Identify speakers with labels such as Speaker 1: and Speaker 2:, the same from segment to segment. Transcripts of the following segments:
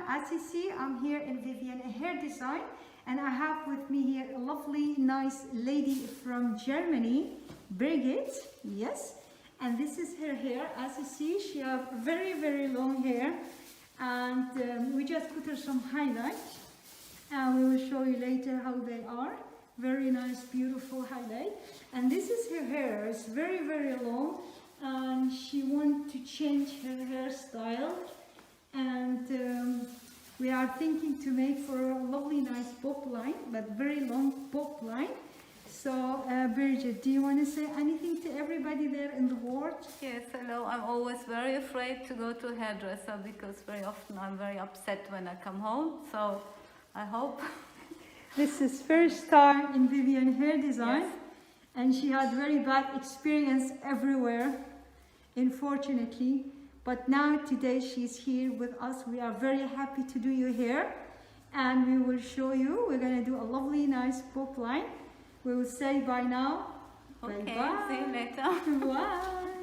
Speaker 1: As you see, I'm here in Vivyan Hair Design, and I have with me here a lovely, nice lady from Germany, Birgit. Yes, and this is her hair. As you see, she has very, very long hair, and we just put her some highlights, and we will show you later how they are. Very nice, beautiful highlight. And this is her hair. It's very, very long, and she wants to change her hairstyle. And we are thinking to make for a lovely, nice bob line, but very long bob line. So, Birgit, do you want to say anything to everybody there in the ward?
Speaker 2: Yes, hello. I'm always very afraid to go to a hairdresser because very often I'm very upset when I come home. So, I hope.
Speaker 1: This is first time in Vivyan Hair Design,
Speaker 2: Yes.
Speaker 1: and she had very bad experience everywhere, unfortunately. But now today she's here with us. We are very happy to do your hair, and we will show you. We're going to do a lovely, nice bob line. We will say bye now.
Speaker 2: Okay,
Speaker 1: Bye-bye.
Speaker 2: see you later.
Speaker 1: Bye.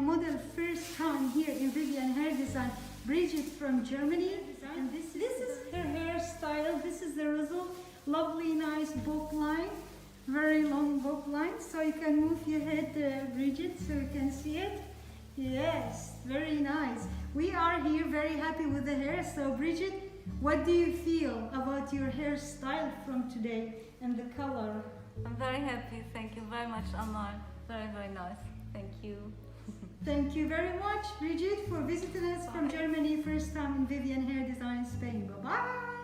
Speaker 1: model first time here in Vivyan Hair Design, Bridget from Germany. And this is her hairstyle. This is the result. Lovely, nice bob line. Very long bob line. So you can move your head, Bridget, so you can see it. Yes, very nice. We are here very happy with the hair. So Bridget, what do you feel about your hairstyle from today and the color?
Speaker 2: I'm very happy. Thank you very much, Amal. Very, very nice. Thank you.
Speaker 1: Thank you very much, Bridget, for visiting us from Germany, first time in Vivyan Hair Design Spain. Bye-bye.